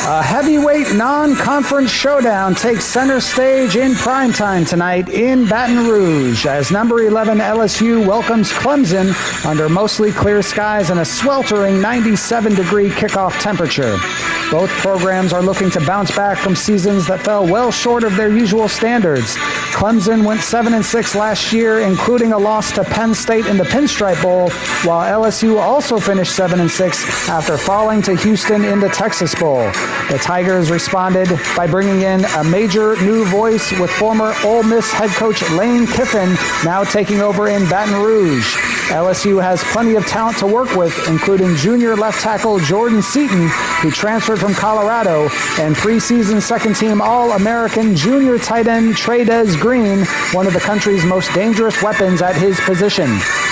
A heavyweight non-conference showdown takes center stage in primetime tonight in Baton Rouge as number 11 LSU welcomes Clemson under mostly clear skies and a sweltering 97-degree kickoff temperature. Both programs are looking to bounce back from seasons that fell well short of their usual standards. Clemson went 7-6 last year, including a loss to Penn State in the Pinstripe Bowl, while LSU also finished 7-6 after falling to Houston in the Texas Bowl. The Tigers responded by bringing in a major new voice with former Ole Miss head coach Lane Kiffin now taking over in Baton Rouge. LSU has plenty of talent to work with, including junior left tackle Jordan Seaton, who transferred from Colorado, and preseason second-team All-American junior tight end Trey'Dez Green, one of the country's most dangerous weapons at his position.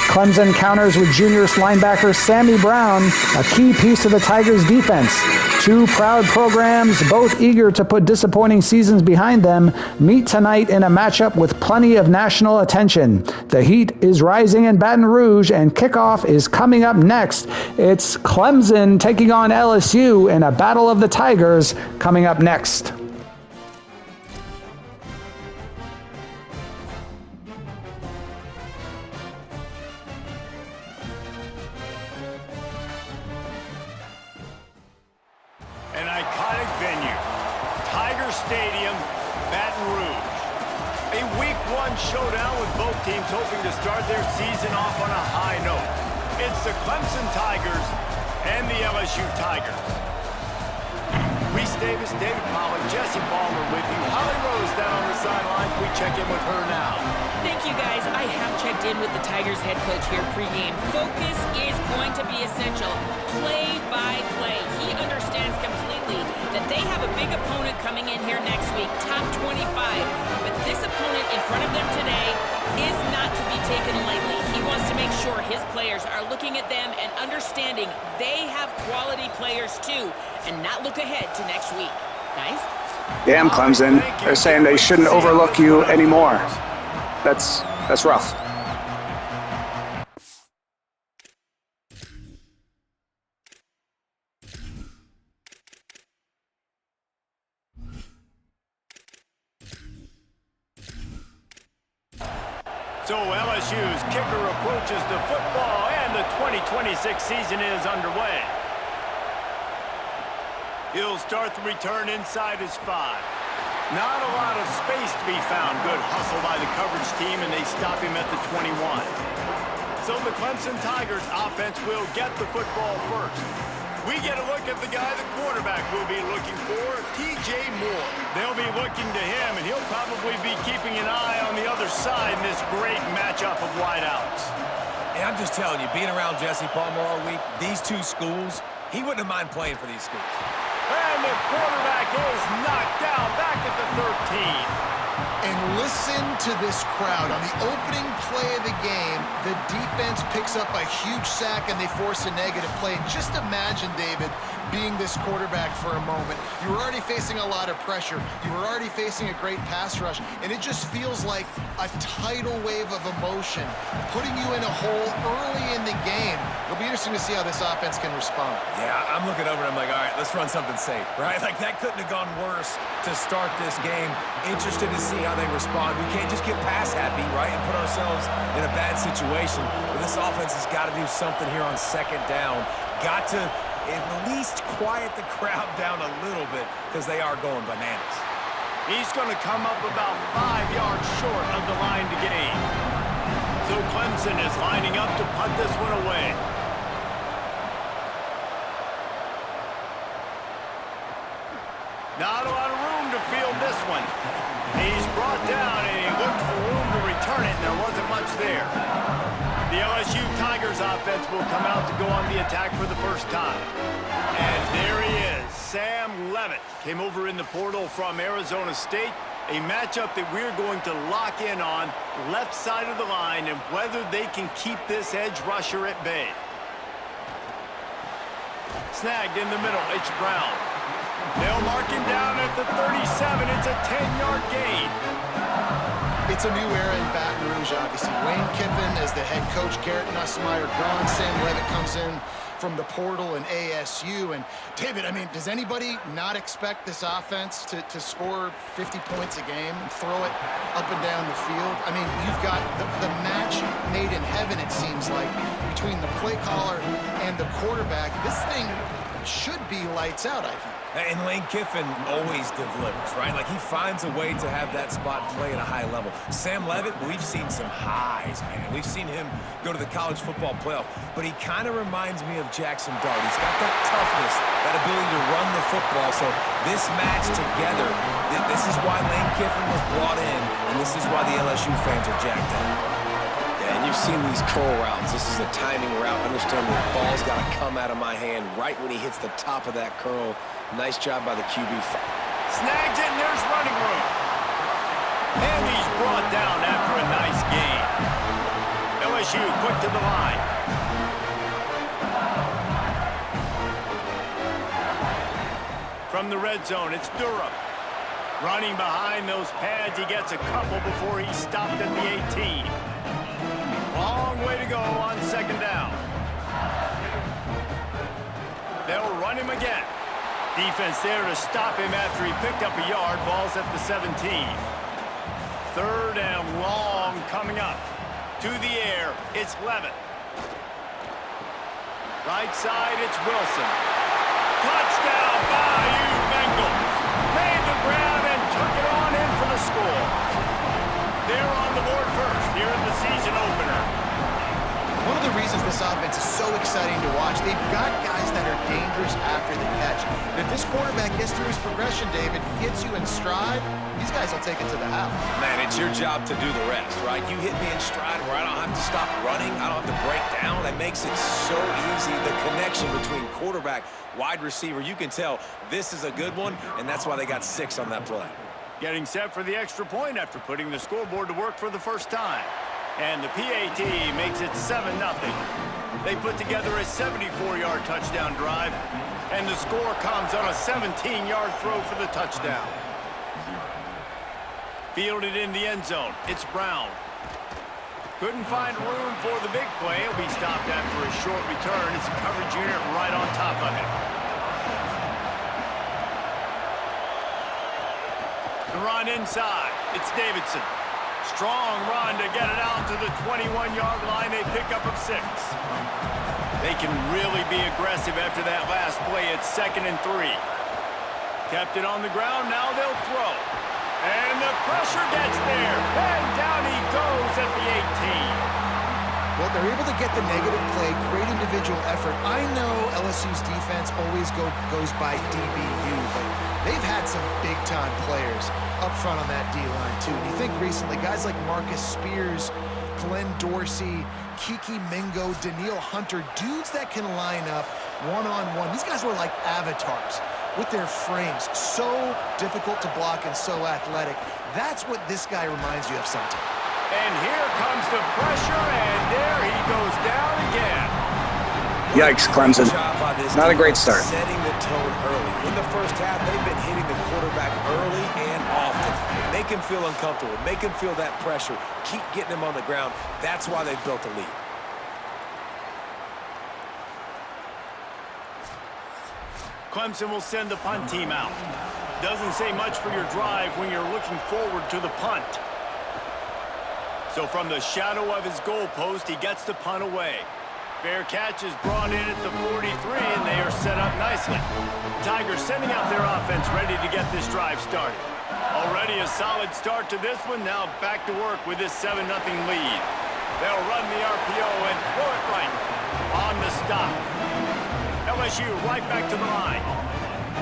Clemson counters with junior linebacker Sammy Brown, a key piece of the Tigers' defense. Two proud programs, both eager to put disappointing seasons behind them, meet tonight in a matchup with plenty of national attention. The heat is rising in Baton Rouge, and kickoff is coming up next. It's Clemson taking on LSU in a battle of the Tigers coming up next. An iconic venue, Tiger Stadium, Baton Rouge. A Week 1 showdown with both teams hoping to start their season off on a high note. It's the Clemson Tigers and the LSU Tigers. Reese Davis, David Pollack, Jesse Palmer with you. Holly Rose down on the sidelines. We check in with her now. Thank you, guys. I have checked in with the Tigers head coach here pregame. Focus is going to be essential. Play by play. He understands completely that they have a big opponent coming in here next week, top 25. But this opponent in front of them today is not to be taken lightly. He wants to make sure his players are looking at them and understanding they have quality players too, and not look ahead to next week. Guys? Damn, Clemson. They're saying they shouldn't overlook you anymore. That's rough. So LSU's kicker approaches the football, and the 2026 season is underway. He'll start the return inside his 5. Not a lot of space to be found. Good hustle by the coverage team, and they stop him at the 21. So the Clemson Tigers offense will get the football first. We get a look at the guy the quarterback will be looking for, T.J. Moore. They'll be looking to him, and he'll probably be keeping an eye on the other side in this great matchup of wideouts. And I'm just telling you, being around Jesse Palmer all week, these two schools, he wouldn't have mind playing for these schools. And the quarterback is knocked down back at the 13. And listen to this crowd. On the opening play of the game, the defense picks up a huge sack and they force a negative play. And just imagine, David, being this quarterback for a moment. You were already facing a lot of pressure. You were already facing a great pass rush. And it just feels like a tidal wave of emotion, putting you in a hole early in the game. It'll be interesting to see how this offense can respond. Yeah, I'm looking over and I'm like, all right, let's run something safe, right? Like, that couldn't have gone worse to start this game. Interested to see how they respond. We can't just get pass happy, right, and put ourselves in a bad situation. But this offense has got to do something here on second down. Got to at least quiet the crowd down a little bit because they are going bananas. He's going to come up about 5 yards short of the line to gain. So Clemson is lining up to punt this one away. Not a lot of room to field this one. He's brought down and he looked for room to return it, and there wasn't much there. The LSU Tigers offense will come out to go on the attack for the first time. And there he is. Sam Levitt came over in the portal from Arizona State. A matchup that we're going to lock in on, left side of the line, and whether they can keep this edge rusher at bay. Snagged in the middle, it's Brown. They'll mark him down at the 37. It's a 10-yard gain. It's a new era in Baton Rouge, obviously. Lane Kiffin as the head coach, Garrett Nussmeier gone. Sam Levitt comes in from the portal and ASU. And David, I mean, does anybody not expect this offense to score 50 points a game and throw it up and down the field? I mean, you've got the match made in heaven, it seems like, between the play caller and the quarterback. This thing should be lights out, I think. And Lane Kiffin always delivers, right? Like, he finds a way to have that spot play at a high level. Sam Levitt, we've seen some highs, man. We've seen him go to the college football playoff, but he kind of reminds me of Jackson Dart. He's got that toughness, that ability to run the football. So this match together, this is why Lane Kiffin was brought in, and this is why the LSU fans are jacked up. And you've seen these curl routes. This is a timing route. Understand the ball's got to come out of my hand right when he hits the top of that curl. Nice job by the QB. Snags it, and there's running room. And he's brought down after a nice gain. LSU quick to the line. From the red zone, it's Durham. Running behind those pads, he gets a couple before he's stopped at the 18. Long way to go on second down. They'll run him again. Defense there to stop him after he picked up a yard. Ball's at the 17. Third and long coming up. To the air, it's Levitt. Right side, it's Wilson. Touchdown, Bayou Bengals. Made the grab and took it on in for the score. They're on the board first here in the season opener. One of the reasons this offense is so exciting to watch, they've got guys that are dangerous after the catch. And if this quarterback gets through his progression, David, hits you in stride, these guys will take it to the house. Man, it's your job to do the rest, right? You hit me in stride where I don't have to stop running. I don't have to break down. That makes it so easy. The connection between quarterback, wide receiver, you can tell this is a good one, and that's why they got 6 on that play. Getting set for the extra point after putting the scoreboard to work for the first time. And the PAT makes it 7-0. They put together a 74-yard touchdown drive, and the score comes on a 17-yard throw for the touchdown. Fielded in the end zone, it's Brown. Couldn't find room for the big play. He'll be stopped after a short return. It's a coverage unit right on top of him. The run inside, it's Davidson. Strong run to get it out to the 21-yard line. They pick up of 6. They can really be aggressive after that last play. It's 2nd and 3. Kept it on the ground. Now they'll throw. And the pressure gets there. And down he goes at the 18. Well, they're able to get the negative play, great individual effort. I know LSU's defense always goes by DBU, but they've had some big-time players up front on that D-line, too. And you think recently, guys like Marcus Spears, Glenn Dorsey, Kiki Mingo, Daniil Hunter, dudes that can line up one-on-one. These guys were like avatars with their frames. So difficult to block and so athletic. That's what this guy reminds you of sometimes. And here comes the pressure, and there he goes down again. Yikes, Clemson. Not a great start. Setting the tone early. In the first half, they've been hitting the quarterback early and often. Make him feel uncomfortable. Make him feel that pressure. Keep getting him on the ground. That's why they've built a lead. Clemson will send the punt team out. Doesn't say much for your drive when you're looking forward to the punt. So from the shadow of his goalpost, he gets the punt away. Fair catch is brought in at the 43, and they are set up nicely. Tigers sending out their offense ready to get this drive started. Already a solid start to this one. Now back to work with this 7-0 lead. They'll run the RPO and throw it right on the stop. LSU right back to the line.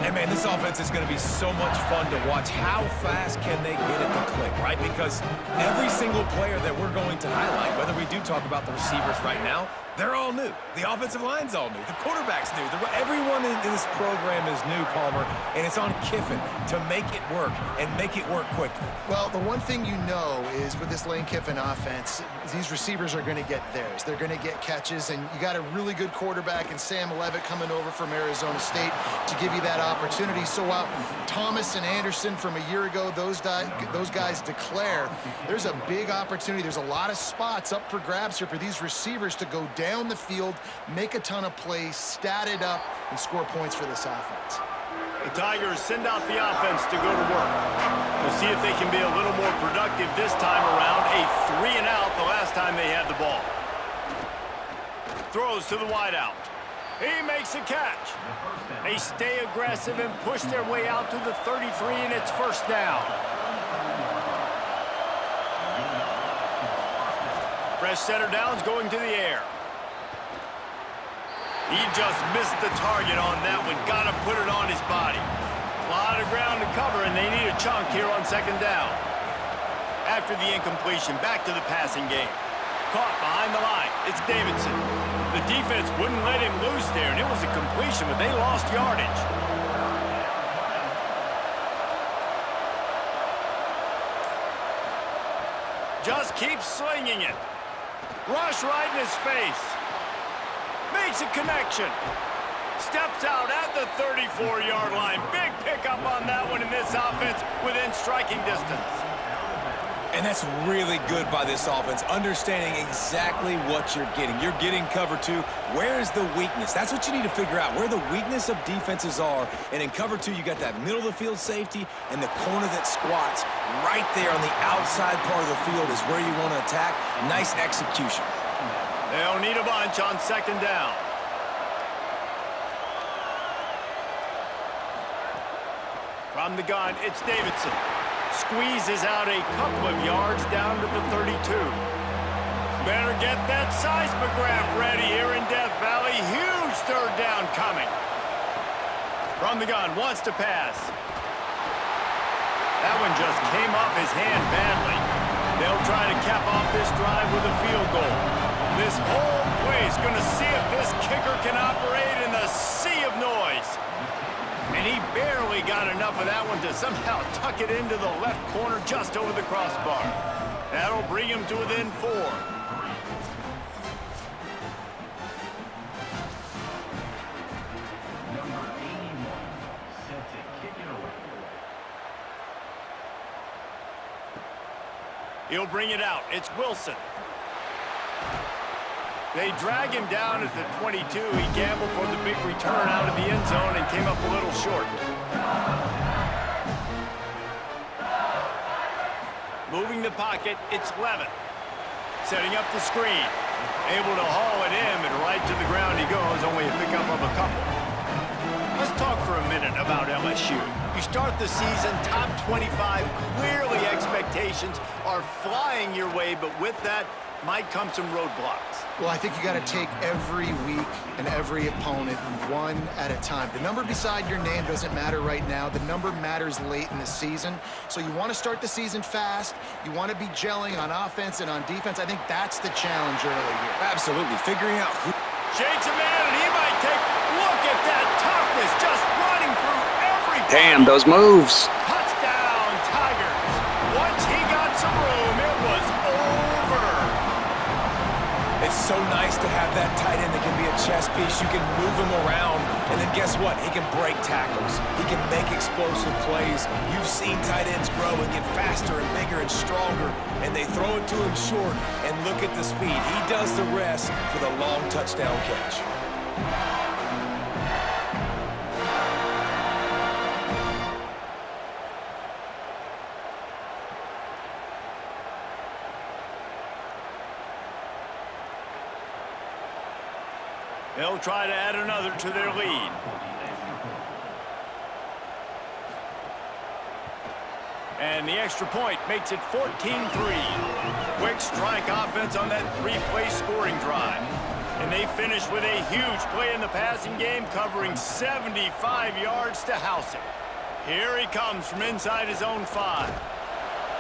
Hey, man, this offense is going to be so much fun to watch. How fast can they get it to click, right? Because every single player that we're going to highlight, whether we do talk about the receivers right now, they're all new. The offensive line's all new. The quarterback's new. Everyone in this program is new, Palmer, and it's on Kiffin to make it work and make it work quickly. Well, the one thing you know is with this Lane Kiffin offense, these receivers are going to get theirs. They're going to get catches, and you got a really good quarterback in Sam Levitt coming over from Arizona State to give you that opportunity. So while Thomas and Anderson from a year ago, those guys declare, there's a big opportunity. There's a lot of spots up for grabs here for these receivers to go down down the field, make a ton of plays, stat it up, and score points for this offense. The Tigers send out the offense to go to work. We'll see if they can be a little more productive this time around. A 3-and-out the last time they had the ball. Throws to the wideout. He makes a catch. They stay aggressive and push their way out to the 33, and it's first down. Fresh center downs going to the air. He just missed the target on that one. Got to put it on his body. A lot of ground to cover, and they need a chunk here on second down. After the incompletion, back to the passing game. Caught behind the line. It's Davidson. The defense wouldn't let him loose there, and it was a completion, but they lost yardage. Just keeps slinging it. Rush right in his face. Makes a connection. Steps out at the 34-yard line. Big pickup on that one in this offense within striking distance. And that's really good by this offense, understanding exactly what you're getting. You're getting cover two. Where is the weakness? That's what you need to figure out, where the weakness of defenses are. And in cover two, you got that middle of the field safety and the corner that squats. Right there on the outside part of the field is where you want to attack. Nice execution. They'll need a bunch on second down. From the gun, it's Davidson. Squeezes out a couple of yards down to the 32. Better get that seismograph ready here in Death Valley. Huge third down coming. From the gun, wants to pass. That one just came off his hand badly. They'll try to cap off this drive with a field goal. This whole place going to see if this kicker can operate in the sea of noise. And he barely got enough of that one to somehow tuck it into the left corner just over the crossbar. That'll bring him to within 4. He'll bring it out. It's Wilson. They drag him down at the 22. He gambled for the big return out of the end zone and came up a little short. Moving the pocket, it's Levin. Setting up the screen. Able to haul it in, and right to the ground he goes, only a pickup of a couple. Let's talk for a minute about LSU. You start the season top 25. Clearly expectations are flying your way, but with that might come some roadblocks. Well, I think you got to take every week and every opponent one at a time. The number beside your name doesn't matter right now. The number matters late in the season. So you want to start the season fast. You want to be gelling on offense and on defense. I think that's the challenge early here. Absolutely. Figuring out who... Shakes a man, and he might take... Look at that toughness, just running through everybody. Damn, those moves. Touchdown, Tigers. Once he got some room, it was over. It's so nice to have that tight end that can be a chess piece. You can move him around, and then guess what? He can break tackles. He can make explosive plays. You've seen tight ends grow and get faster and bigger and stronger, and they throw it to him short, and look at the speed. He does the rest for the long touchdown catch. They'll try to add another to their lead. And the extra point makes it 14-3. Quick strike offense on that 3-play scoring drive. And they finish with a huge play in the passing game, covering 75 yards to house it. Here he comes from inside his own 5.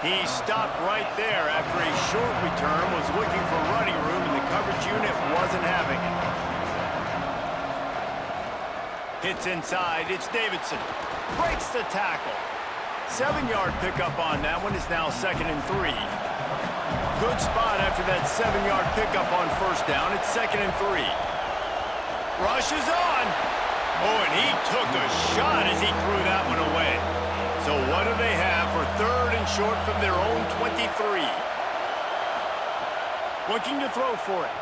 He stopped right there after a short return, was looking for running room, and the coverage unit wasn't having it. Hits inside, it's Davidson. Breaks the tackle. 7-yard pickup on that one. Is now 2nd and 3. Good spot after that 7-yard pickup on first down. It's 2nd and 3. Rush is on. Oh, and he took a shot as he threw that one away. So what do they have for 3rd and short from their own 23? Looking to throw for it.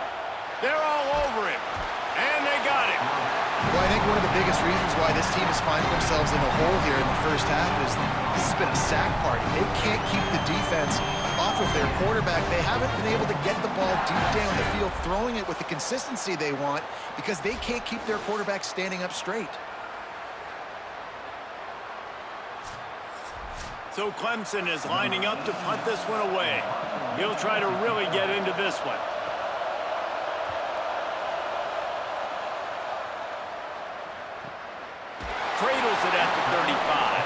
They're all over him. And they got him. Well, I think one of the biggest reasons why this team is finding themselves in a hole here in the first half is this has been a sack party. They can't keep the defense off of their quarterback. They haven't been able to get the ball deep down the field, throwing it with the consistency they want because they can't keep their quarterback standing up straight. So Clemson is lining up to punt this one away. He'll try to really get into this one. Cradles it at the 35.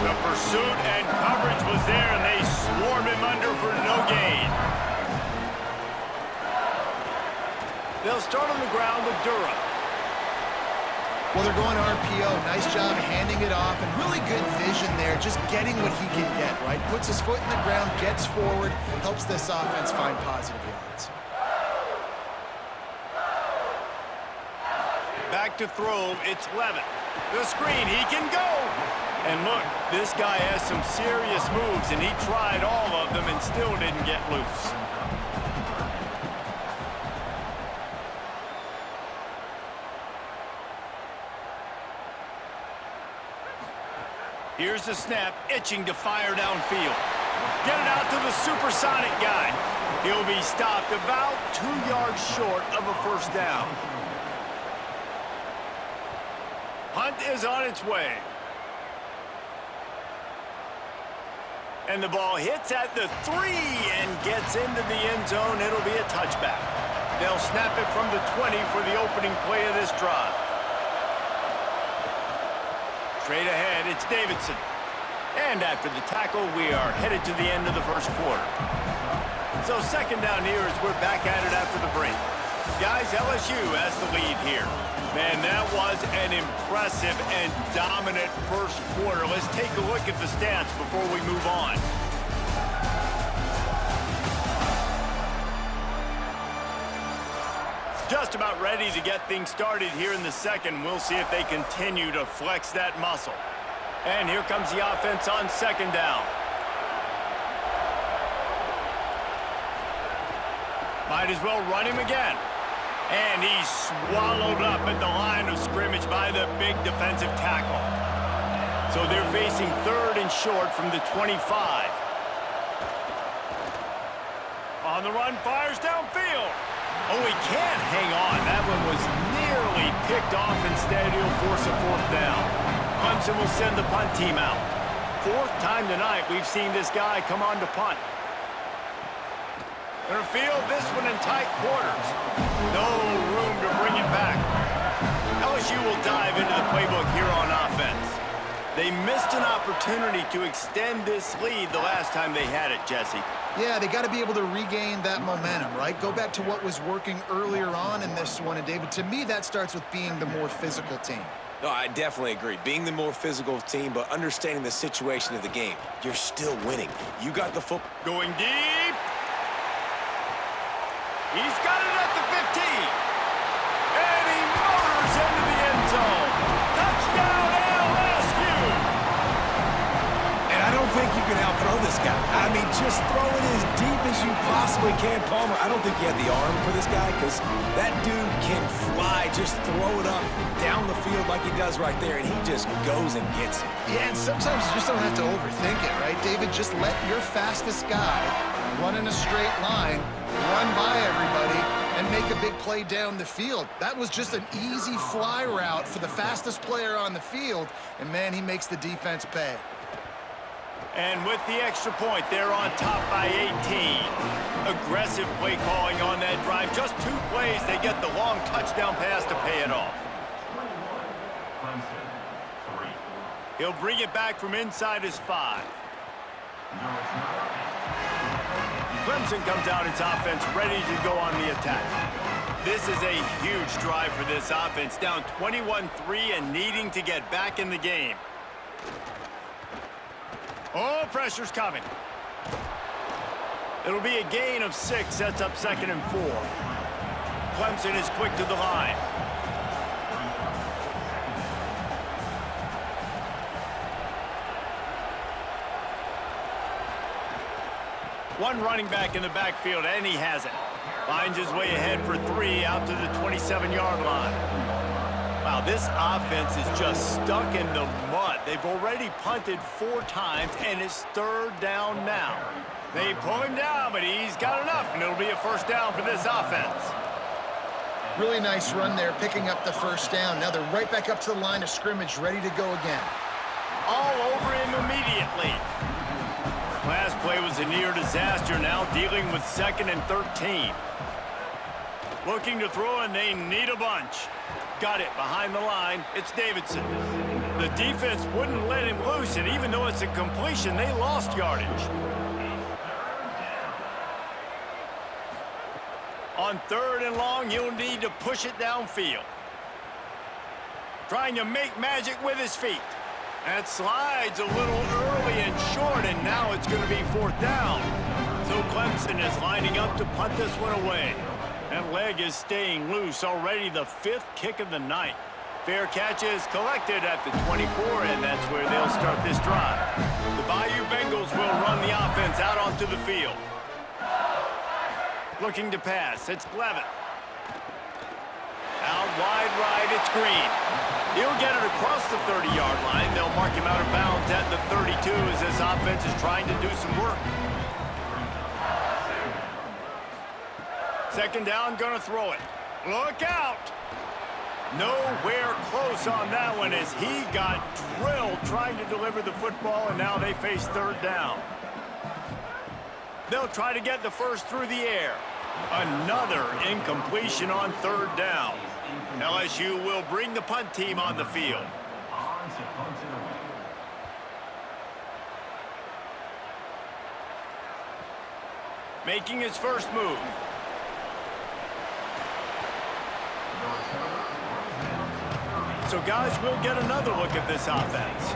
The pursuit and coverage was there, and they swarm him under for no gain. They'll start on the ground with Durham. Well, they're going RPO. Nice job handing it off, and really good vision there, just getting what he can get, right? Puts his foot in the ground, gets forward, helps this offense find positive yards. Back to throw, it's Levin. The screen, he can go! And look, this guy has some serious moves, and he tried all of them and still didn't get loose. Here's the snap, itching to fire downfield. Get it out to the supersonic guy. He'll be stopped about 2 yards short of a first down. Hunt is on its way. And the ball hits at the 3 and gets into the end zone. It'll be a touchback. They'll snap it from the 20 for the opening play of this drive. Straight ahead, it's Davidson. And after the tackle, we are headed to the end of the first quarter. So second down here as we're back at it after the break. Guys, LSU has the lead here. Man, that was an impressive and dominant first quarter. Let's take a look at the stats before we move on. Just about ready to get things started here in the second. We'll see if they continue to flex that muscle. And here comes the offense on second down. Might as well run him again. And he's swallowed up at the line of scrimmage by the big defensive tackle. So they're facing third and short from the 25. On the run, fires downfield. Oh, he can't hang on. That one was nearly picked off. Instead, he'll force a fourth down. Clemson will send the punt team out. Fourth time tonight we've seen this guy come on to punt. Gonna field this one in tight quarters. No room to bring it back. LSU will dive into the playbook here on offense. They missed an opportunity to extend this lead the last time they had it, Jesse. Yeah, they got to be able to regain that momentum, right? Go back to what was working earlier on in this one. And, David, to me, that starts with being the more physical team. No, I definitely agree. Being the more physical team, but understanding the situation of the game. You're still winning. You got the football. Going deep. He's got it at the 15. And he motors into the end zone. Touchdown, LSU. And I don't think you can outthrow this guy. I mean, just throw it as deep as you possibly can, Palmer. I don't think you have the arm for this guy because that dude can fly. Just throw it up down the field like he does right there, and he just goes and gets it. Yeah, and sometimes you just don't have to overthink it, right, David? Just let your fastest guy run in a straight line, run by everybody, and make a big play down the field. That was just an easy fly route for the fastest player on the field, and, man, he makes the defense pay. And with the extra point, they're on top by 18. Aggressive play calling on that drive. Just 2 plays, they get the long touchdown pass to pay it off. He'll bring it back from inside his 5. Clemson comes out its offense ready to go on the attack. This is a huge drive for this offense, down 21-3 and needing to get back in the game. Oh, pressure's coming. It'll be a gain of 6, sets up 2nd and 4. Clemson is quick to the line. One running back in the backfield, and he has it. Finds his way ahead for 3 out to the 27-yard line. Wow, this offense is just stuck in the mud. They've already punted 4 times, and it's 3rd down now. They pull him down, but he's got enough, and it'll be a 1st down for this offense. Really nice run there, picking up the 1st down. Now they're right back up to the line of scrimmage, ready to go again. All over him immediately. Last play was a near disaster, now dealing with 2nd and 13. Looking to throw, and they need a bunch. Got it behind the line. It's Davidson. The defense wouldn't let him loose, and even though it's a completion, they lost yardage. On 3rd and long, he'll need to push it downfield. Trying to make magic with his feet. That slides a little early and short, and now it's going to be 4th down. So Clemson is lining up to punt this one away. That leg is staying loose, already the 5th kick of the night. Fair catch is collected at the 24, and that's where they'll start this drive. The Bayou Bengals will run the offense out onto the field. Looking to pass, it's Levitt. Out wide right, it's Green. He'll get it across the 30-yard line. They'll mark him out of bounds at the 32 as this offense is trying to do some work. 2nd down, gonna throw it. Look out! Nowhere close on that one as he got drilled trying to deliver the football, and now they face 3rd down. They'll try to get the 1st through the air. Another incompletion on 3rd down. LSU will bring the punt team on the field. Making his first move. So guys, we'll get another look at this offense.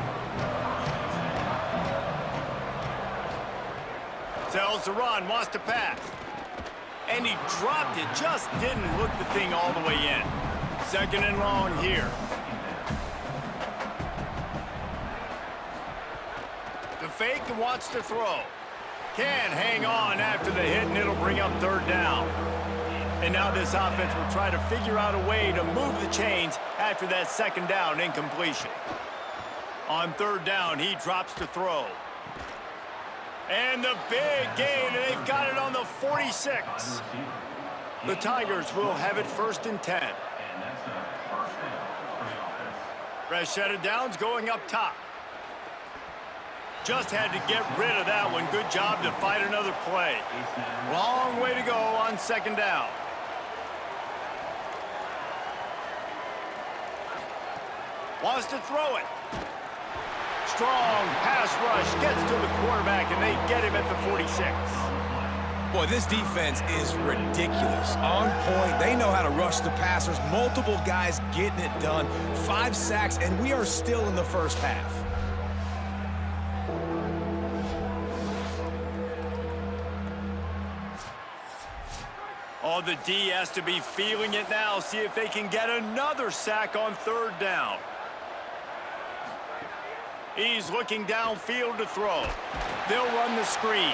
Tells to run, wants to pass. And he dropped it, just didn't look the thing all the way in. 2nd and long here. The fake and wants to throw. Can't hang on after the hit, and it'll bring up 3rd down. And now this offense will try to figure out a way to move the chains after that 2nd down incompletion. On 3rd down, he drops to throw. And the big gain, and they've got it on the 46. The Tigers will have it 1st and 10. Fresh set of downs going up top. Just had to get rid of that one. Good job to fight another play. Long way to go on 2nd down. Wants to throw it. Strong pass rush, gets to the quarterback, and they get him at the 46. Boy, this defense is ridiculous. On point, they know how to rush the passers. Multiple guys getting it done. 5 sacks, and we are still in the 1st half. Oh, the D has to be feeling it now. See if they can get another sack on 3rd down. He's looking downfield to throw. They'll run the screen.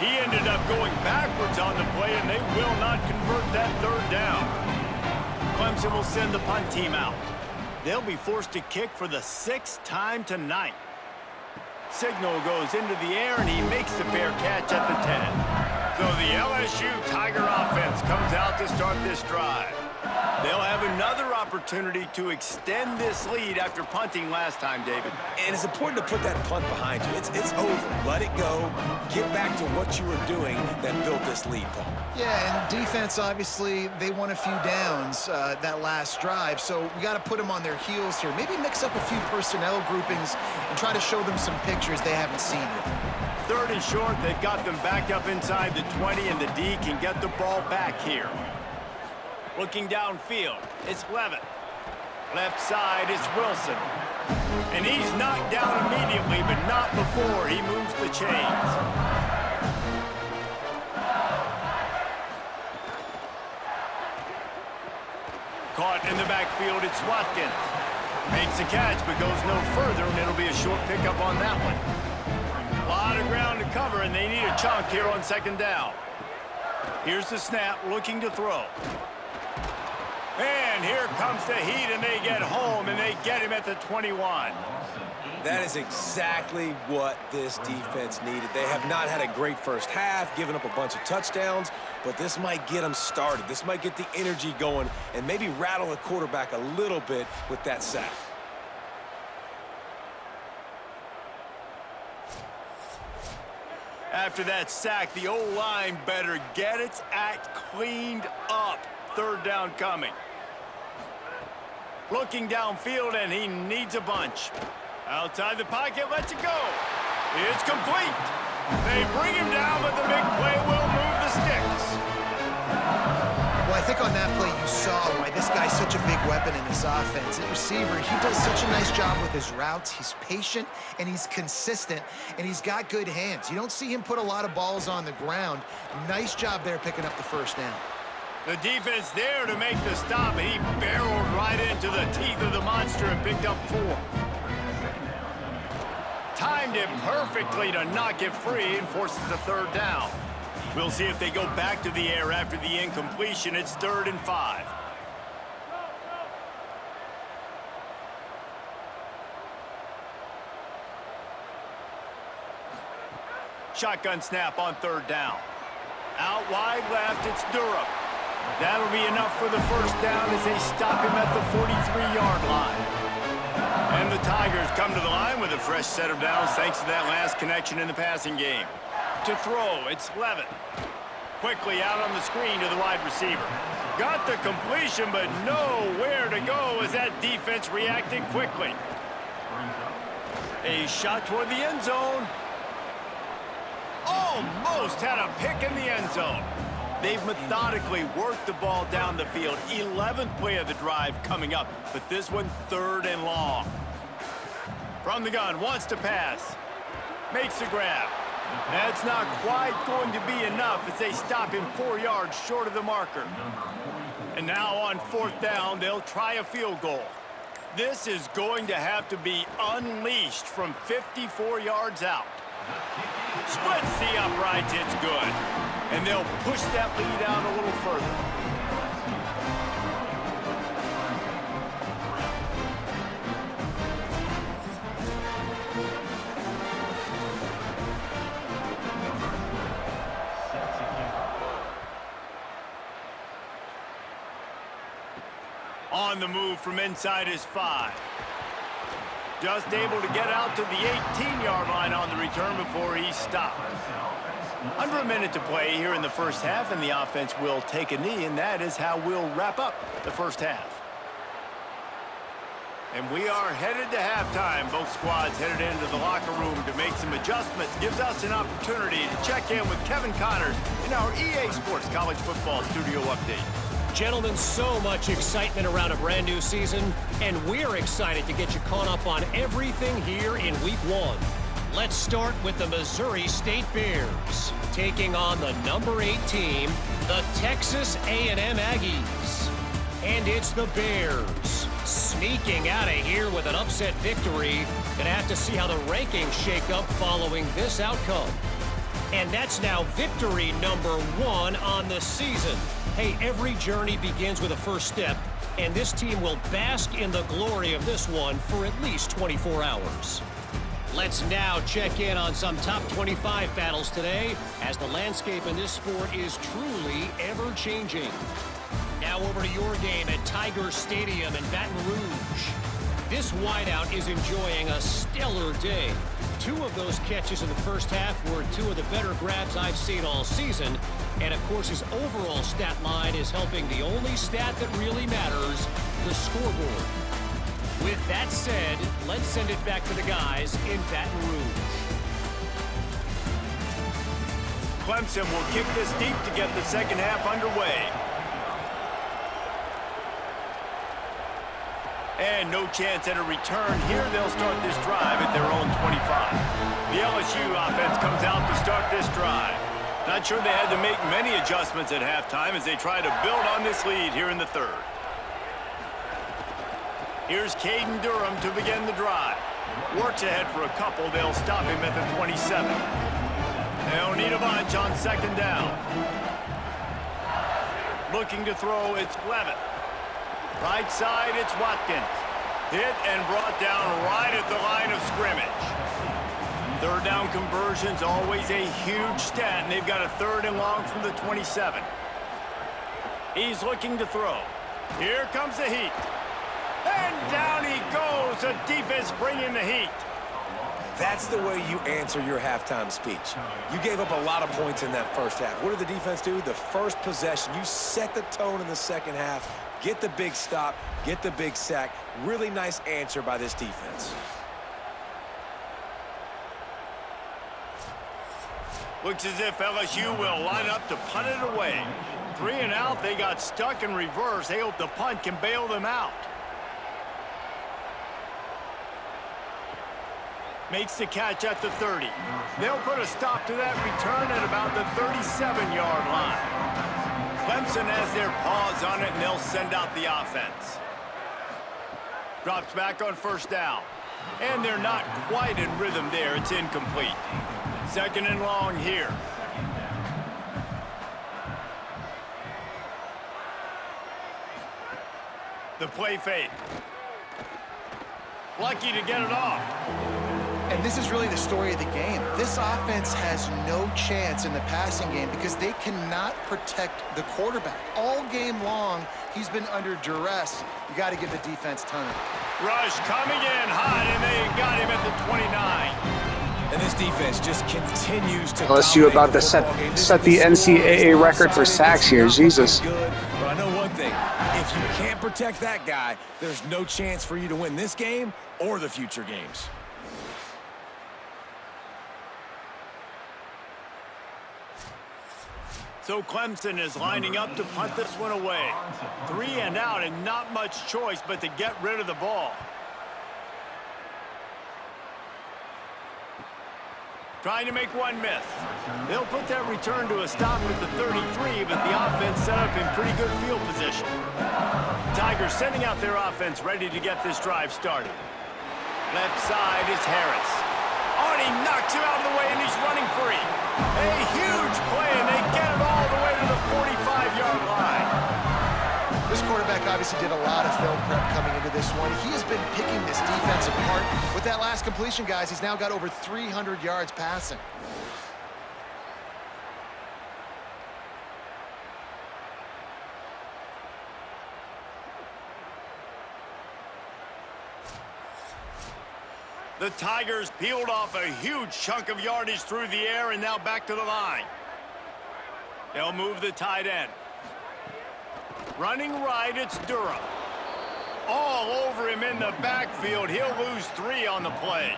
He ended up going backwards on the play, and they will not convert that 3rd down. Clemson will send the punt team out. They'll be forced to kick for the 6th time tonight. Signal goes into the air, and he makes the fair catch at the 10. So the LSU Tiger offense comes out to start this drive. They'll have another opportunity to extend this lead after punting last time, David. And it's important to put that punt behind you. It's over. Let it go. Get back to what you were doing that built this lead, Paul. Yeah, and defense, obviously, they won a few downs that last drive, so we got to put them on their heels here. Maybe mix up a few personnel groupings and try to show them some pictures they haven't seen yet. 3rd and short, they've got them backed up inside the 20, and the D can get the ball back here. Looking downfield, it's Levitt. Left side, it's Wilson. And he's knocked down immediately, but not before he moves the chains. Caught in the backfield, it's Watkins. Makes a catch, but goes no further, and it'll be a short pickup on that one. A lot of ground to cover, and they need a chunk here on 2nd down. Here's the snap, looking to throw. And here comes the heat, and they get home, and they get him at the 21. That is exactly what this defense needed. They have not had a great first half, giving up a bunch of touchdowns, but this might get them started. This might get the energy going and maybe rattle the quarterback a little bit with that sack. After that sack, the O-line better get its act cleaned up. Third down coming. Looking downfield, and he needs a bunch. Outside the pocket, lets it go. It's complete. They bring him down, but the big play will move the sticks. Well, I think on that play you saw why this guy's such a big weapon in this offense. At receiver, he does such a nice job with his routes. He's patient, and he's consistent, and he's got good hands. You don't see him put a lot of balls on the ground. Nice job there picking up the first down. The defense there to make the stop, and he barreled right into the teeth of the monster and picked up 4. Timed it perfectly to knock it free and forces the third down. We'll see if they go back to the air after the incompletion. It's 3rd and 5. Shotgun snap on 3rd down. Out wide left, it's Durham. That'll be enough for the first down as they stop him at the 43-yard line. And the Tigers come to the line with a fresh set of downs thanks to that last connection in the passing game. To throw, it's Levitt. Quickly out on the screen to the wide receiver. Got the completion, but nowhere to go as that defense reacted quickly. A shot toward the end zone. Almost had a pick in the end zone. They've methodically worked the ball down the field. 11th play of the drive coming up, but this one 3rd and long. From the gun, wants to pass. Makes the grab. That's not quite going to be enough as they stop him 4 yards short of the marker. And now on 4th down, they'll try a field goal. This is going to have to be unleashed from 54 yards out. Splits the uprights, it's good. And they'll push that lead out a little further. On the move from inside his 5. Just able to get out to the 18-yard line on the return before he stopped. Under a minute to play here in the first half, and the offense will take a knee, and that is how we'll wrap up the first half. And we are headed to halftime. Both squads headed into the locker room to make some adjustments. Gives us an opportunity to check in with Kevin Connors in our EA Sports College Football Studio Update. Gentlemen, so much excitement around a brand new season, and we're excited to get you caught up on everything here in Week 1. Let's start with the Missouri State Bears, taking on the number 8 team, the Texas A&M Aggies. And it's the Bears, sneaking out of here with an upset victory. Gonna have to see how the rankings shake up following this outcome. And that's now victory number 1 on the season. Hey, every journey begins with a first step, and this team will bask in the glory of this one for at least 24 hours. Let's now check in on some top 25 battles today, as the landscape in this sport is truly ever-changing. Now over to your game at Tiger Stadium in Baton Rouge. This wideout is enjoying a stellar day. 2 of those catches in the first half were 2 of the better grabs I've seen all season. And, of course, his overall stat line is helping the only stat that really matters, the scoreboard. With that said, let's send it back to the guys in Baton Rouge. Clemson will kick this deep to get the second half underway. And no chance at a return here. They'll start this drive at their own 25. The LSU offense comes out to start this drive. Not sure they had to make many adjustments at halftime as they try to build on this lead here in the 3rd. Here's Caden Durham to begin the drive. Works ahead for a couple. They'll stop him at the 27. They'll need a bunch on 2nd down. Looking to throw, it's Levitt. Right side, it's Watkins. Hit and brought down right at the line of scrimmage. Third down conversion's always a huge stat, and they've got a 3rd and long from the 27. He's looking to throw. Here comes the heat. And down he goes. The defense bringing the heat. That's the way you answer your halftime speech. You gave up a lot of points in that first half. What did the defense do? The first possession, you set the tone in the second half, get the big stop, get the big sack. Really nice answer by this defense. Looks as if LSU will line up to punt it away. 3 and out, they got stuck in reverse. They hope the punt can bail them out. Makes the catch at the 30. They'll put a stop to that return at about the 37-yard line. Clemson has their paws on it, and they'll send out the offense. Drops back on 1st down. And they're not quite in rhythm there. It's incomplete. 2nd and long here. The play fake. Lucky to get it off. And this is really the story of the game. This offense has no chance in the passing game because they cannot protect the quarterback. All game long, he's been under duress. You got to give the defense time. Rush coming in hot, and they got him at the 29. And this defense just continues to LSU about to set the NCAA record for sacks here. Jesus. Good, but I know one thing. If you can't protect that guy, there's no chance for you to win this game or the future games. So Clemson is lining up to punt this one away. 3 and out, and not much choice but to get rid of the ball. Trying to make one miss. They'll put that return to a stop at the 33, but the offense set up in pretty good field position. Tigers sending out their offense ready to get this drive started. Left side is Harris. Oh, and he knocks him out of the way, and he's running free. A huge play, and they get it all the way to the 45-yard line. This quarterback obviously did a lot of film prep coming into this one. He has been picking this defense apart. With that last completion, guys, he's now got over 300 yards passing. The Tigers peeled off a huge chunk of yardage through the air, and now back to the line. They'll move the tight end. Running right, it's Durham. All over him in the backfield. He'll lose 3 on the play.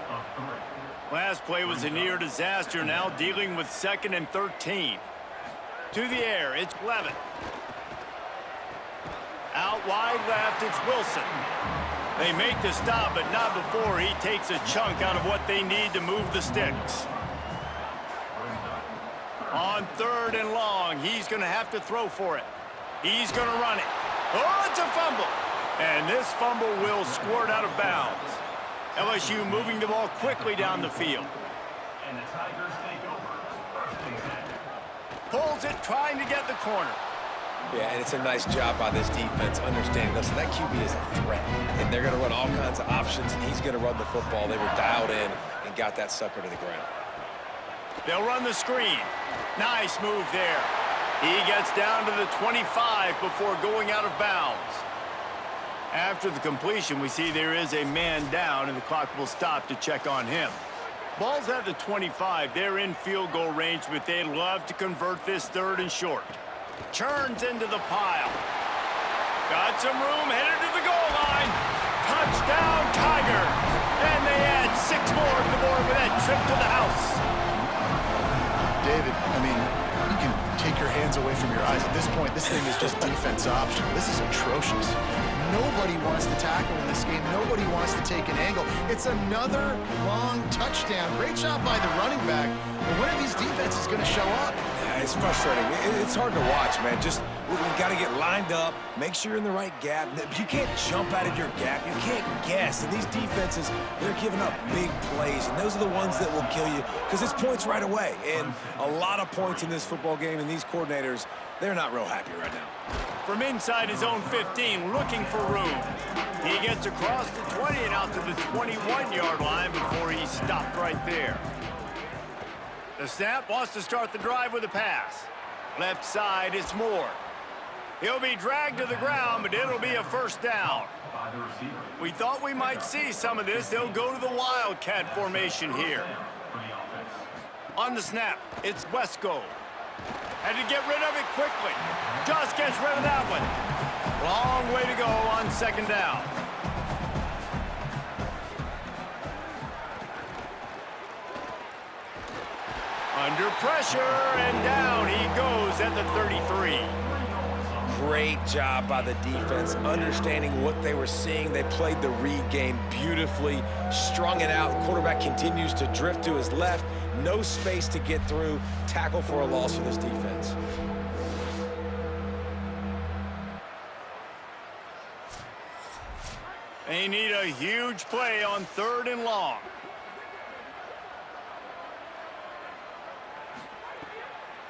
Last play was a near disaster, now dealing with 2nd and 13. To the air, it's Levitt. Out wide left, it's Wilson. They make the stop, but not before he takes a chunk out of what they need to move the sticks. On 3rd and long, he's going to have to throw for it. He's going to run it. Oh, it's a fumble. And this fumble will squirt out of bounds. LSU moving the ball quickly down the field. And the Tigers take over. Pulls it, trying to get the corner. Yeah, and it's a nice job by this defense understanding, listen, that QB is a threat. And they're going to run all kinds of options, and he's going to run the football. They were dialed in and got that sucker to the ground. They'll run the screen. Nice move there. He gets down to the 25 before going out of bounds. After the completion, we see there is a man down, and the clock will stop to check on him. Ball's at the 25. They're in field goal range, but they'd love to convert this 3rd and short. Turns into the pile. Got some room, headed to the goal line. Touchdown, Tigers. And they add 6 more to the board with that trip to the house. David, I mean, you can take your hands away from your eyes. At this point, this thing is just defense option. This is atrocious. Nobody wants to tackle in this game. Nobody wants to take an angle. It's another long touchdown. Great job by the running back. But when are these defenses going to show up? Yeah, It's frustrating. It's hard to watch, man. Just, we've got to get lined up, make sure you're in the right gap. You can't jump out of your gap. You can't guess. And these defenses, they're giving up big plays, and those are the ones that will kill you because it's points right away. And a lot of points in this football game, and these coordinators, they're not real happy right now. From inside his own 15, looking for room. He gets across the 20 and out to the 21-yard line before he's stopped right there. The snap wants to start the drive with a pass. Left side, it's Moore. He'll be dragged to the ground, but it'll be a first down. We thought we might see some of this. They'll go to the Wildcat formation here. On the snap, it's Wesco. Had to get rid of it quickly. Just gets rid of that one. Long way to go on second down. Under pressure, and down he goes at the 33. Great job by the defense, understanding what they were seeing. They played the read game beautifully, strung it out. The quarterback continues to drift to his left. No space to get through. Tackle for a loss for this defense. They need a huge play on 3rd and long.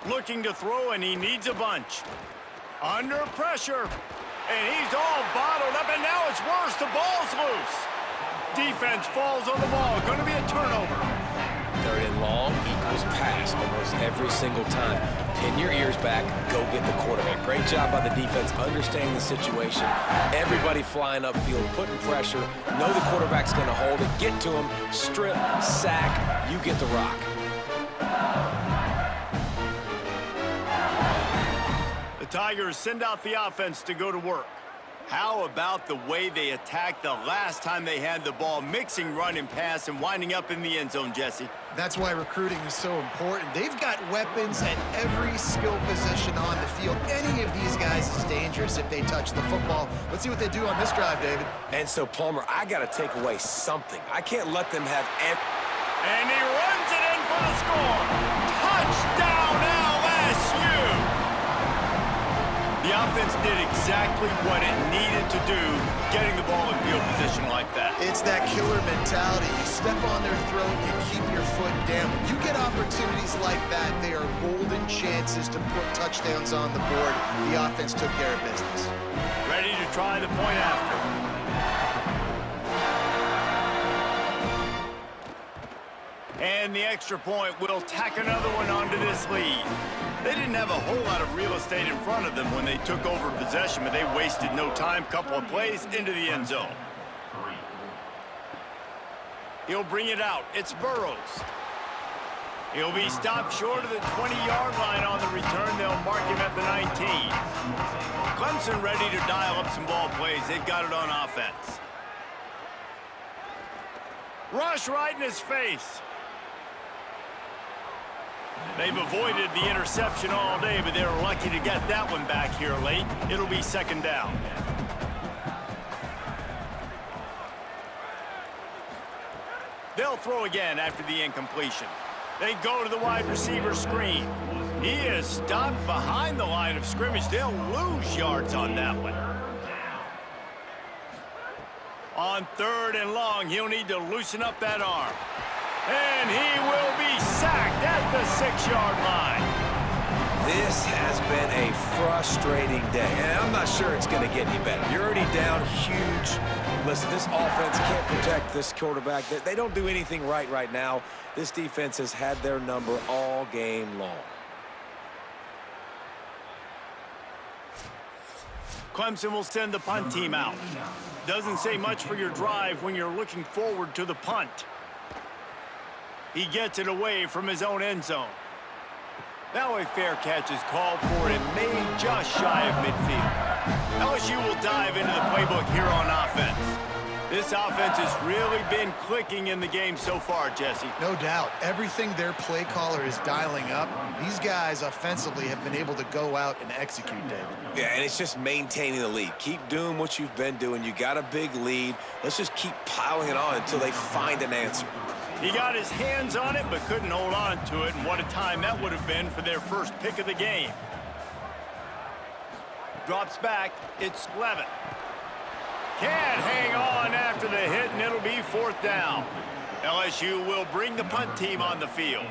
Looking to throw, and he needs a bunch. Under pressure, and he's all bottled up, and now it's worse. The ball's loose. Defense falls on the ball. Going to be a turnover. 3rd and long equals pass almost every single time. Pin your ears back, go get the quarterback. Great job by the defense, understanding the situation. Everybody flying upfield, putting pressure. Know the quarterback's going to hold it. Get to him, strip, sack, you get the rock. The Tigers send out the offense to go to work. How about the way they attacked the last time they had the ball, mixing run and pass and winding up in the end zone, Jesse? That's why recruiting is so important. They've got weapons at every skill position on the field. Any of these guys is dangerous if they touch the football. Let's see what they do on this drive, David. And so, Palmer, I got to take away something. I can't let them have And he runs it in for the score. Touchdown, LSU! The offense did exactly what it needed to do, getting the ball in field position like that. It's that killer mentality. You step on their throat, you keep your foot down. When you get opportunities like that, they are golden chances to put touchdowns on the board. The offense took care of business. Ready to try the point after. And the extra point will tack another one onto this lead. They didn't have a whole lot of real estate in front of them when they took over possession, but they wasted no time. Couple of plays into the end zone. He'll bring it out. It's Burrows. He'll be stopped short of the 20-yard line on the return. They'll mark him at the 19. Clemson ready to dial up some ball plays. They've got it on offense. Rush right in his face. They've avoided the interception all day, but they're lucky to get that one back here late. It'll be second down. They'll throw again after the incompletion. They go to the wide receiver screen. He is stopped behind the line of scrimmage. They'll lose yards on that one. On 3rd and long, he'll need to loosen up that arm. And he will be sacked at the 6-yard line. This has been a frustrating day, and I'm not sure it's going to get any better. You're already down huge. Listen, this offense can't protect this quarterback. They don't do anything right now. This defense has had their number all game long. Clemson will send the punt team out. Doesn't say much for your drive when you're looking forward to the punt. He gets it away from his own end zone. Now a fair catch is called for and made just shy of midfield. LSU will dive into the playbook here on offense. This offense has really been clicking in the game so far, Jesse. No doubt. Everything their play caller is dialing up, these guys offensively have been able to go out and execute, David. Yeah, and it's just maintaining the lead. Keep doing what you've been doing. You got a big lead. Let's just keep piling it on until they find an answer. He got his hands on it, but couldn't hold on to it, and what a time that would have been for their first pick of the game. Drops back, it's Levin. Can't hang on after the hit, and it'll be fourth down. LSU will bring the punt team on the field.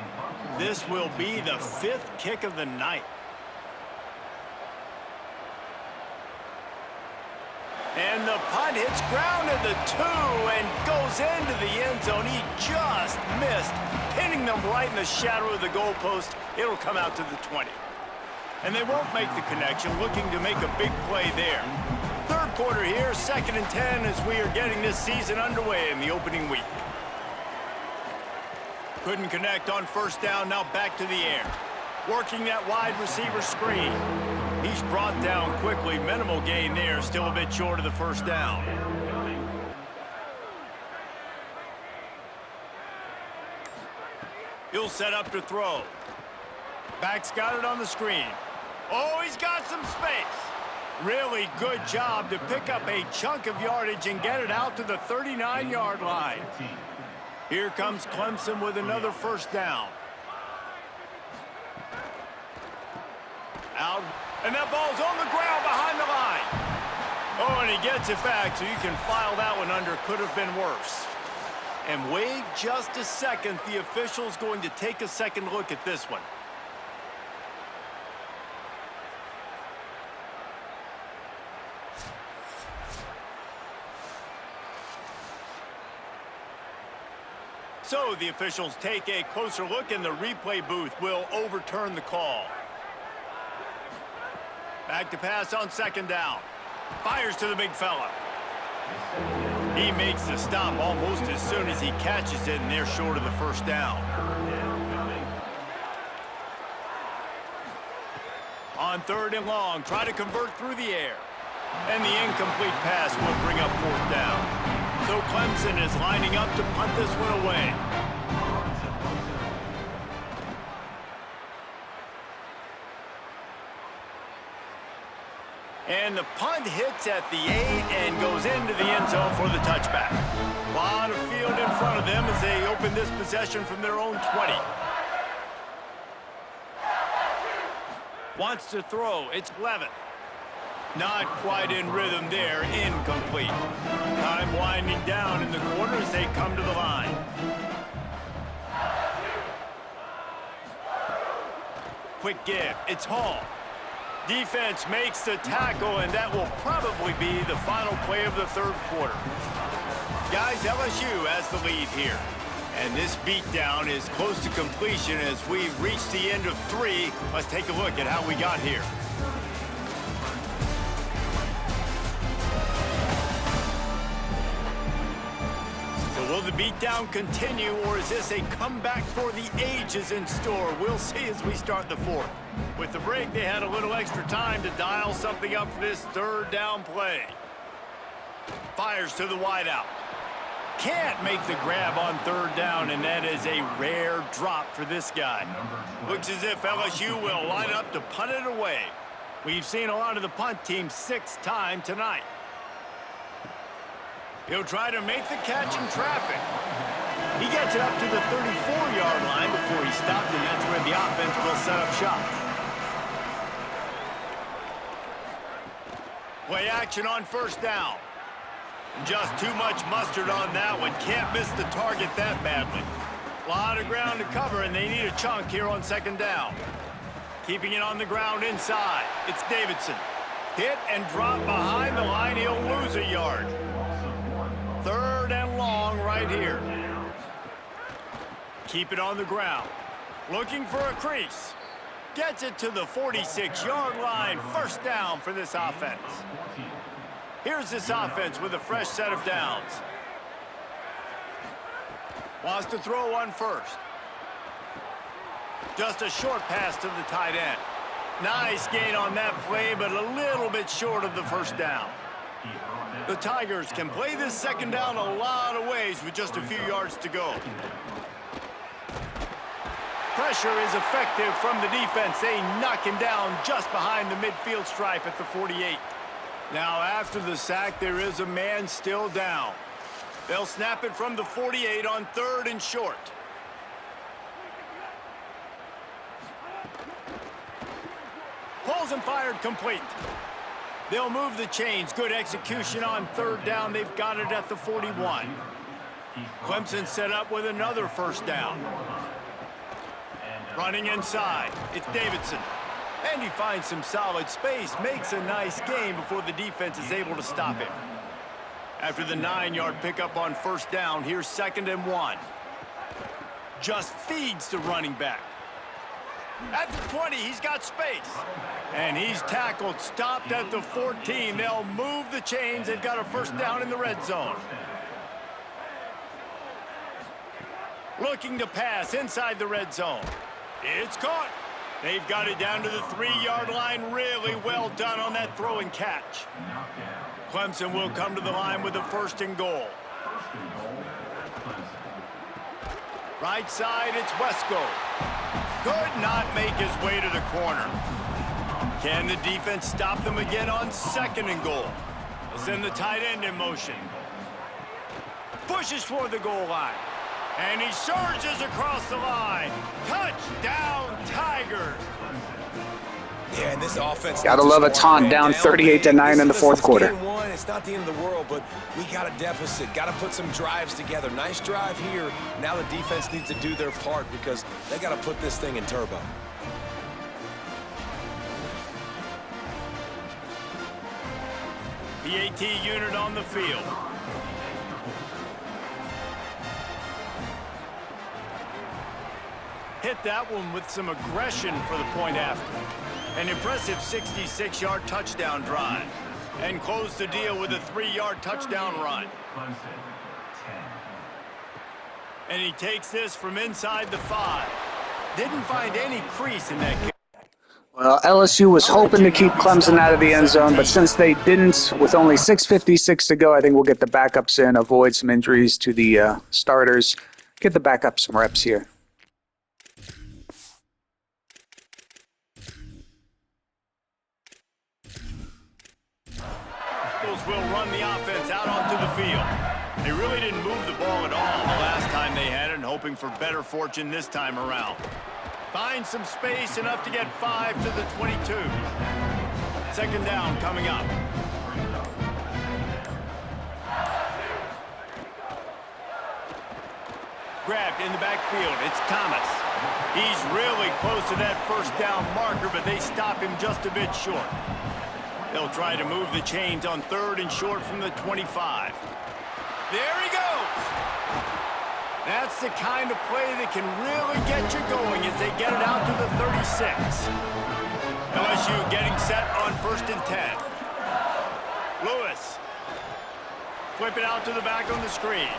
This will be the 5th kick of the night. And the punt hits ground at the 2 and goes into the end zone. He just missed, pinning them right in the shadow of the goalpost. It'll come out to the 20. And they won't make the connection, looking to make a big play there. Third quarter here, 2nd and 10 as we are getting this season underway in the opening week. Couldn't connect on first down, now back to the air. Working that wide receiver screen. He's brought down quickly. Minimal gain there, still a bit short of the first down. He'll set up to throw. Back's got it on the screen. Oh, he's got some space. Really good job to pick up a chunk of yardage and get it out to the 39-yard line. Here comes Clemson with another first down. Out. And that ball's on the ground behind the line. Oh, and he gets it back, so you can file that one under. Could have been worse. And wait just a second. The official's going to take a second look at this one. So the officials take a closer look, and the replay booth will overturn the call. Back to pass on 2nd down. Fires to the big fella. He makes the stop almost as soon as he catches it, and they're short of the first down. On 3rd and long, try to convert through the air. And the incomplete pass will bring up 4th down. So Clemson is lining up to punt this one away. And the punt hits at the 8 and goes into the end zone for the touchback. A lot of field in front of them as they open this possession from their own 20. Wants to throw. It's Levin. Not quite in rhythm there. Incomplete. Time winding down in the corner as they come to the line. Quick give. It's Hall. Defense makes the tackle, and that will probably be the final play of the 3rd quarter. Guys, LSU has the lead here. And this beatdown is close to completion as we've reached the end of 3. Let's take a look at how we got here. Will the beatdown continue, or is this a comeback for the ages in store? We'll see as we start the 4th. With the break, they had a little extra time to dial something up for this 3rd down play. Fires to the wideout. Can't make the grab on 3rd down, and that is a rare drop for this guy. Looks as if LSU will line up to punt it away. We've seen a lot of the punt team 6th time tonight. He'll try to make the catch in traffic. He gets it up to the 34-yard line before he stopped, and that's where the offense will set up shop. Play action on 1st down. Just too much mustard on that one. Can't miss the target that badly. A lot of ground to cover, and they need a chunk here on 2nd down. Keeping it on the ground inside. It's Davidson. Hit and drop behind the line. He'll lose a yard. 3rd and long right here. Keep it on the ground. Looking for a crease. Gets it to the 46-yard line. 1st down for this offense. Here's this offense with a fresh set of downs. Wants to throw on 1st. Just a short pass to the tight end. Nice gain on that play, but a little bit short of the 1st down. The Tigers can play this 2nd down a lot of ways with just a few yards to go. Pressure is effective from the defense. They knock him down just behind the midfield stripe at the 48. Now, after the sack, there is a man still down. They'll snap it from the 48 on 3rd and short. Pulls and fired complete. They'll move the chains. Good execution on 3rd down. They've got it at the 41. Clemson set up with another 1st down. Running inside. It's Davidson. And he finds some solid space. Makes a nice gain before the defense is able to stop him. After the 9-yard pickup on 1st down, here's 2nd and 1. Just feeds the running back. At the 20, he's got space. And he's tackled, stopped at the 14. They'll move the chains. They've got a 1st down in the red zone. Looking to pass inside the red zone. It's caught. They've got it down to the 3-yard line. Really well done on that throw and catch. Clemson will come to the line with a 1st and goal. Right side, it's Wesco. Could not make his way to the corner. Can the defense stop them again on 2nd and goal? They'll send the tight end in motion. Pushes for the goal line. And he surges across the line. Touchdown, Tigers. Yeah, and this offense... Gotta love a taunt down 38-9 in the 4th quarter. Game 1, it's not the end of the world, but we got a deficit. Got to put some drives together. Nice drive here. Now the defense needs to do their part because they got to put this thing in turbo. PAT unit on the field. Hit that one with some aggression for the point after. An impressive 66-yard touchdown drive. And close the deal with a 3-yard touchdown run. And he takes this from inside the 5. Didn't find any crease in that kick. Well, LSU was hoping to keep Clemson out of the end zone, but since they didn't, with only 6:56 to go, I think we'll get the backups in, avoid some injuries to the starters, get the backups some reps here. Will run the offense out onto the field. They really didn't move the ball at all the last time they had it, and hoping for better fortune this time around. Find some space, enough to get 5 to the 22. 2nd down coming up. Grabbed in the backfield. It's Thomas. He's really close to that 1st down marker, but they stop him just a bit short. They'll try to move the chains on 3rd and short from the 25. There he goes. That's the kind of play that can really get you going as they get it out to the 36. LSU getting set on 1st and 10. Lewis. Flip it out to the back on the screen.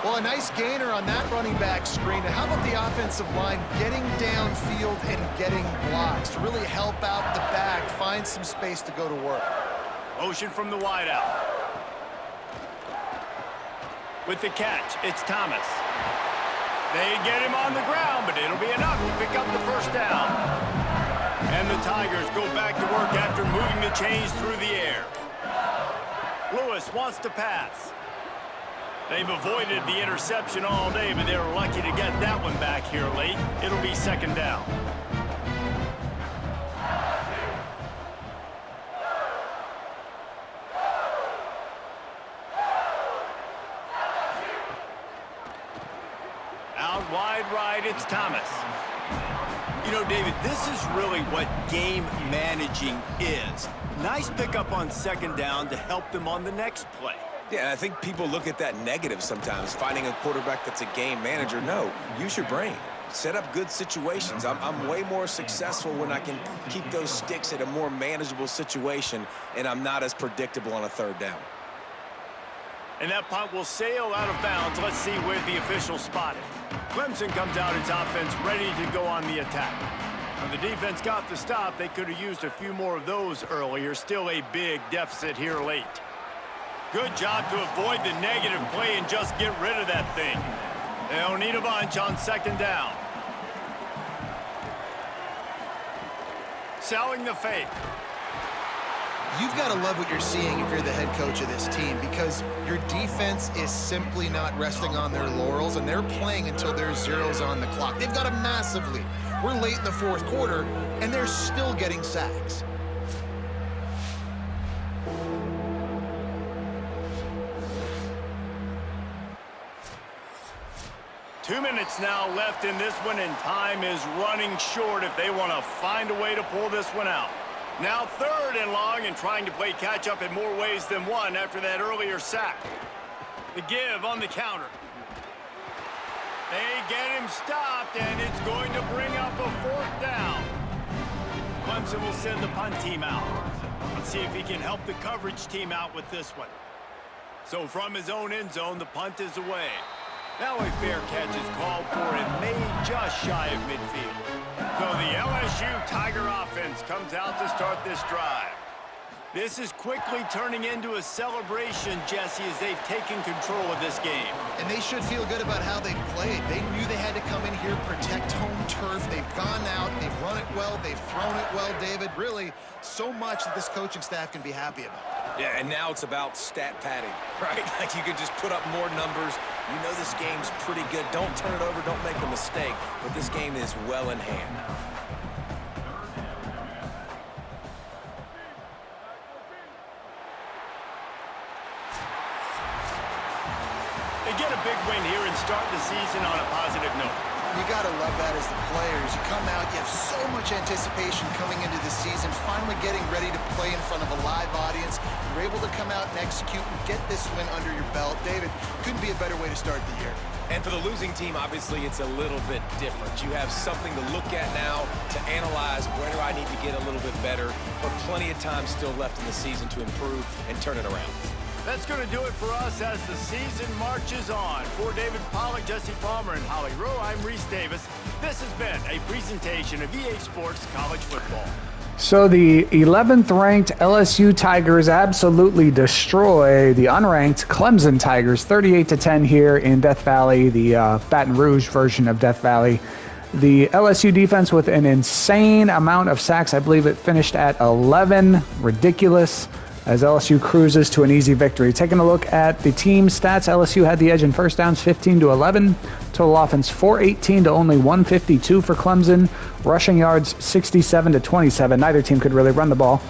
Well, a nice gainer on that running back screen. And how about the offensive line getting downfield and getting blocks to really help out the back, find some space to go to work. Motion from the wideout. With the catch, it's Thomas. They get him on the ground, but it'll be enough to pick up the 1st down. And the Tigers go back to work after moving the chains through the air. Lewis wants to pass. They've avoided the interception all day, but they were lucky to get that one back here late. It'll be 2nd down. Out wide right, it's Thomas. You know, David, this is really what game managing is. Nice pickup on 2nd down to help them on the next play. Yeah, I think people look at that negative sometimes, finding a quarterback that's a game manager. No, use your brain. Set up good situations. I'm way more successful when I can keep those sticks at a more manageable situation, and I'm not as predictable on a 3rd down. And that punt will sail out of bounds. Let's see where the official spot it. Clemson comes out its offense ready to go on the attack. When the defense got the stop, they could have used a few more of those earlier. Still a big deficit here late. Good job to avoid the negative play and just get rid of that thing. They'll need a bunch on 2nd down. Selling the fake. You've got to love what you're seeing if you're the head coach of this team, because your defense is simply not resting on their laurels, and they're playing until there's zeros on the clock. They've got a massive lead. We're late in the fourth quarter, and they're still getting sacks. Two minutes now left in this one, and time is running short if they want to find a way to pull this one out. Now 3rd and long, and trying to play catch-up in more ways than one after that earlier sack. The give on the counter. They get him stopped, and it's going to bring up a 4th down. Clemson will send the punt team out. Let's see if he can help the coverage team out with this one. So from his own end zone, the punt is away. Now a fair catch is called for and made just shy of midfield. So the LSU Tiger offense comes out to start this drive. This is quickly turning into a celebration, Jesse, as they've taken control of this game. And they should feel good about how they've played. They knew they had to come in here, protect home turf. They've gone out, they've run it well, they've thrown it well, David. Really, so much that this coaching staff can be happy about. Yeah, and now it's about stat padding, right? Like you can just put up more numbers. You know this game's pretty good. Don't turn it over, don't make a mistake. But this game is well in hand. They get a big win here and start the season on a positive note. You got to love that as the players. You come out, you have so much anticipation coming into the season, finally getting ready to play in front of a live audience. You're able to come out and execute and get this win under your belt. David, couldn't be a better way to start the year. And for the losing team, obviously, it's a little bit different. You have something to look at now to analyze where do I need to get a little bit better, but plenty of time still left in the season to improve and turn it around. That's going to do it for us as the season marches on. For David Pollack, Jesse Palmer, and Holly Rowe, I'm Reese Davis. This has been a presentation of EA Sports College Football. So the 11th ranked LSU Tigers absolutely destroy the unranked Clemson Tigers 38-10 here in Death Valley, the Baton Rouge version of Death Valley. The LSU defense with an insane amount of sacks. I believe it finished at 11. Ridiculous. As LSU cruises to an easy victory. Taking a look at the team stats, LSU had the edge in first downs 15-11. Total offense 418 to only 152 for Clemson. Rushing yards 67-27. Neither team could really run the ball.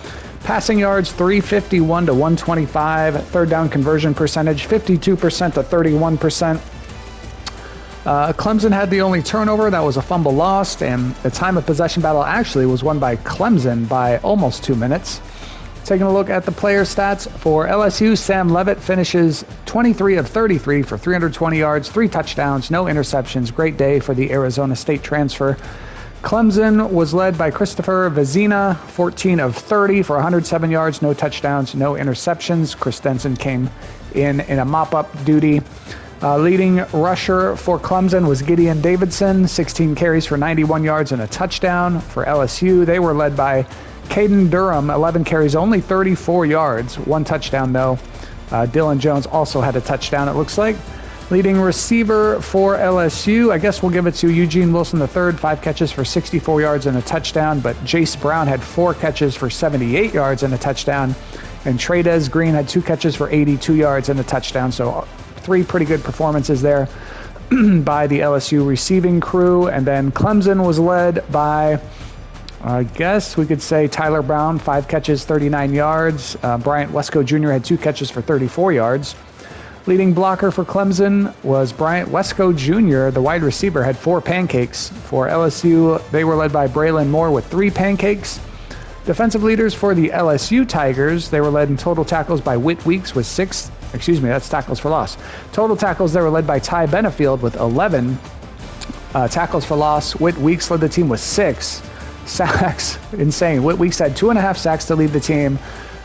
Passing yards 351 to 125. Third down conversion percentage 52% to 31%. Clemson had the only turnover. That was a fumble lost, and the time of possession battle actually was won by Clemson by almost 2 minutes. Taking a look at the player stats for LSU, Sam Levitt finishes 23 of 33 for 320 yards, 3 touchdowns, no interceptions. Great day for the Arizona State transfer. Clemson was led by Christopher Vezina, 14 of 30 for 107 yards, no touchdowns, no interceptions. Chris Denson came in a mop-up duty. Leading rusher for Clemson was Gideon Davidson, 16 carries for 91 yards and a touchdown. For LSU, they were led by Caden Durham, 11 carries, only 34 yards, 1 touchdown though. Dylan Jones also had a touchdown, it looks like. Leading receiver for LSU, I guess we'll give it to Eugene Wilson III, 5 catches for 64 yards and a touchdown, but Jace Brown had 4 catches for 78 yards and a touchdown, and Tradez Green had 2 catches for 82 yards and a touchdown, so 3 pretty good performances there by the LSU receiving crew. And then Clemson was led by, I guess we could say, Tyler Brown, 5 catches, 39 yards. Bryant Wesco Jr. had 2 catches for 34 yards. Leading blocker for Clemson was Bryant Wesco Jr., the wide receiver, had 4 pancakes. For LSU, they were led by Braylon Moore with 3 pancakes. Defensive leaders for the LSU Tigers, they were led in total tackles by Whit Weeks with 6. That's tackles for loss. Total tackles, they were led by Ty Benefield with 11 tackles for loss. Whit Weeks led the team with 6 sacks. Insane. Whit Weeks had 2.5 sacks to lead the team.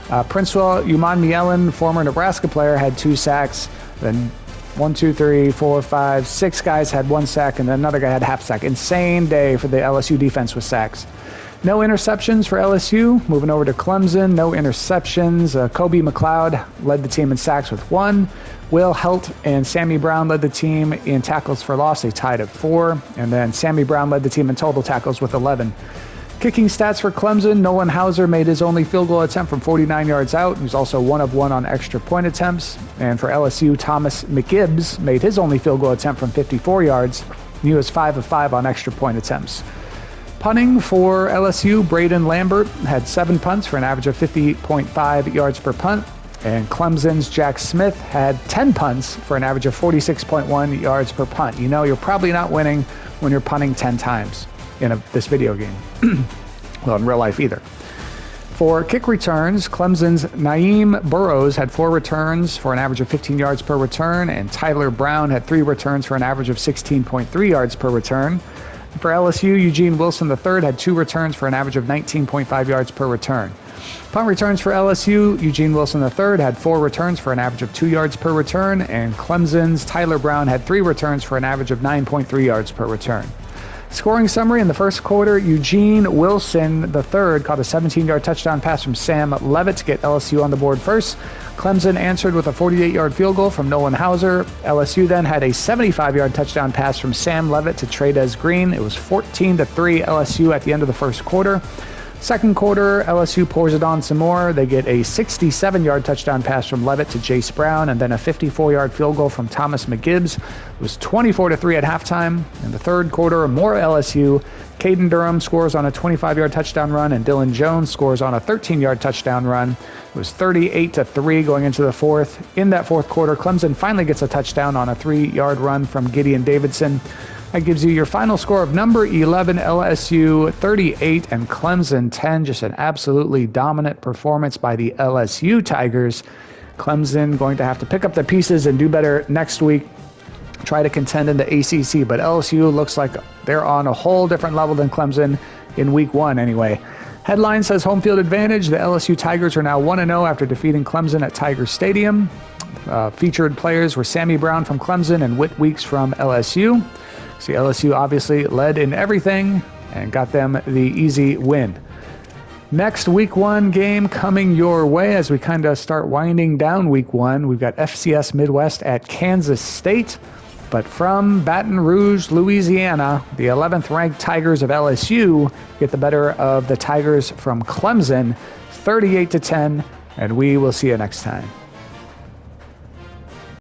Princewell Umanmielen, former Nebraska player, had 2 sacks. Then 6 guys had 1 sack, and then another guy had half sack. Insane day for the LSU defense with sacks. No interceptions for LSU. Moving over to Clemson, no interceptions. Kobe McLeod led the team in sacks with 1. Will Helt and Sammy Brown led the team in tackles for loss. They tied at 4. And then Sammy Brown led the team in total tackles with 11. Kicking stats for Clemson, Nolan Hauser made his only field goal attempt from 49 yards out. He was also 1 of 1 on extra point attempts. And for LSU, Thomas McGibbs made his only field goal attempt from 54 yards. He was 5 of 5 on extra point attempts. Punting for LSU, Braden Lambert had 7 punts for an average of 50.5 yards per punt. And Clemson's Jack Smith had 10 punts for an average of 46.1 yards per punt. You know you're probably not winning when you're punting 10 times in this video game. Well, in real life either. For kick returns, Clemson's Naeem Burrows had 4 returns for an average of 15 yards per return, and Tyler Brown had 3 returns for an average of 16.3 yards per return. For LSU, Eugene Wilson III had 2 returns for an average of 19.5 yards per return. Punt returns for LSU, Eugene Wilson III had 4 returns for an average of 2 yards per return, and Clemson's Tyler Brown had 3 returns for an average of 9.3 yards per return. Scoring summary in the first quarter, Eugene Wilson III caught a 17-yard touchdown pass from Sam Levitt to get LSU on the board first. Clemson answered with a 48-yard field goal from Nolan Hauser. LSU then had a 75-yard touchdown pass from Sam Levitt to Trey'Dez Green. It was 14-3 LSU at the end of the first quarter. Second quarter, LSU pours it on some more. They get a 67-yard touchdown pass from Levitt to Jace Brown, and then a 54-yard field goal from Thomas McGibbs. It was 24-3 at halftime. In the third quarter, more LSU. Caden Durham scores on a 25-yard touchdown run, and Dylan Jones scores on a 13-yard touchdown run. It was 38-3 going into the fourth. In that fourth quarter, Clemson finally gets a touchdown on a 3-yard run from Gideon Davidson. That gives you your final score of number 11, LSU 38 and Clemson 10. Just an absolutely dominant performance by the LSU Tigers. Clemson going to have to pick up the pieces and do better next week. Try to contend in the ACC, but LSU looks like they're on a whole different level than Clemson in week 1 anyway. Headline says home field advantage. The LSU Tigers are now 1-0 after defeating Clemson at Tiger Stadium. Featured players were Sammy Brown from Clemson and Whit Weeks from LSU. See, LSU obviously led in everything and got them the easy win. Next week 1 game coming your way as we kind of start winding down week 1. We've got FCS Midwest at Kansas State. But from Baton Rouge, Louisiana, the 11th ranked Tigers of LSU get the better of the Tigers from Clemson, 38-10, and we will see you next time.